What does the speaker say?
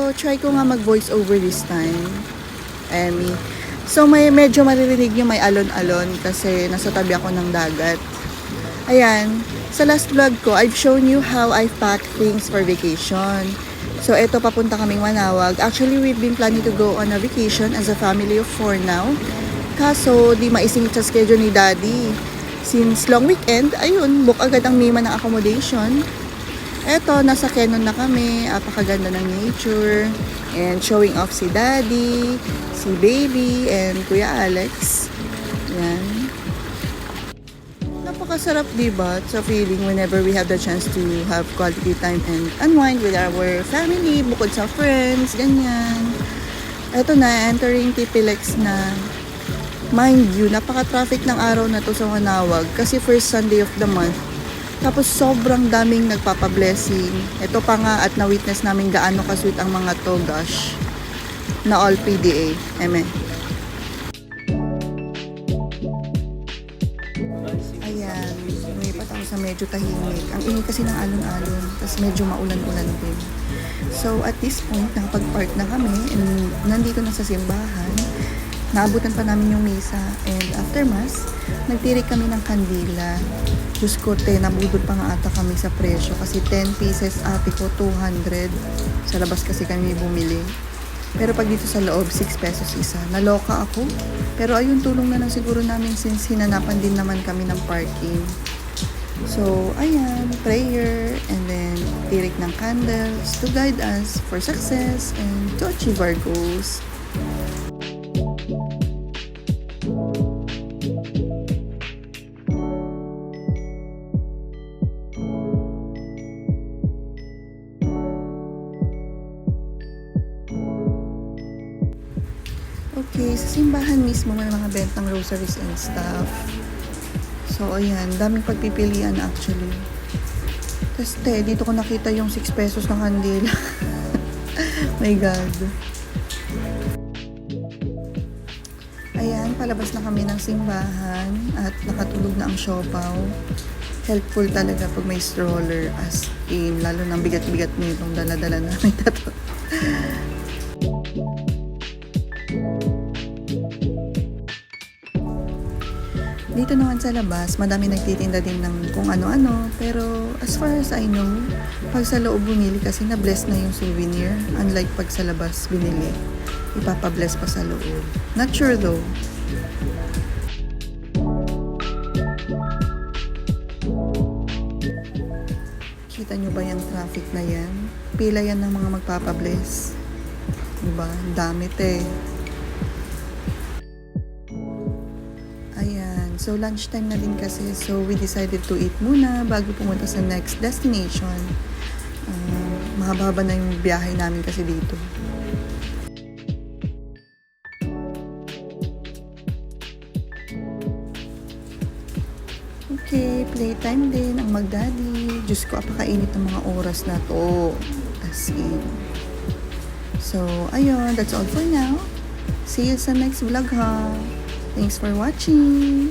Pero try ko nga mag-voice over this time, Emmy. So medyo maririnig nyo may alon-alon kasi nasa tabi ako ng dagat. Ayan, sa last vlog ko, I've shown you how I pack things for vacation. So eto, papunta kaming Manawag. Actually, we've been planning to go on a vacation as a family of 4 now. Kaso, di maisingit sa schedule ni Daddy. Since long weekend, ayun, book agad ang Mima ng accommodation. Eto, nasa Quezon na kami, apakaganda ng nature, and showing off si Daddy, si Baby, and Kuya Alex. Yan. Napakasarap, diba, sa feeling whenever we have the chance to have quality time and unwind with our family, bukod sa friends, ganyan. Eto na, entering Tipilex na. Mind you, napaka-traffic ng araw na to sa Manawag kasi first Sunday of the month. Tapos sobrang daming nagpapa-blessing. Ito pa nga at na-witness namin gaano ka-sweet ang mga to, gosh. Na all PDA. Amen. Ayan, lumipat ako sa medyo tahimik. Ang ingay kasi ng alon-alon. Tapos medyo maulan-ulan din. So at this point, nakapag-park na kami and nandito na sa simbahan. Naabutan pa namin yung misa and after mass, nagtirik kami ng kandila. Diyos ko, nabudol pa nga ata kami sa presyo kasi 10 pieces ate ko, 200. Sa labas kasi kami bumili. Pero pag dito sa loob, 6 pesos isa. Naloka ako. Pero ayun, tulong na lang siguro namin since hinanapan din naman kami ng parking. So, ayan, prayer and then tirik ng candles to guide us for success and to achieve our goals. Okay, sa simbahan mismo may mga bentang rosaries and stuff. So, ayan, daming pagpipilian actually. Tapos, dito ko nakita yung 6 pesos ng kandila. My God. Ayan, palabas na kami ng simbahan at nakatulog na ang siopaw. Helpful talaga pag may stroller as in, lalo ng bigat-bigat nitong dala-dala namin tato. Dito naman sa labas, madami nagtitinda din ng kung ano-ano. Pero as far as I know, pag sa loob bumili kasi na-bless na yung souvenir. Unlike pag sa labas binili, ipapabless pa sa loob. Not sure though. Kita nyo ba yung traffic na yan? Pila yan ng mga magpapabless. Diba? Damit eh. So, lunchtime na din kasi. So, we decided to eat muna bago pumunta sa next destination. Mahaba na yung biyahe namin kasi dito. Okay, playtime din ang mag-daddy. Diyos ko, apakainit ng mga oras na to. As in. So, ayun. That's all for now. See you sa next vlog ha. Thanks for watching.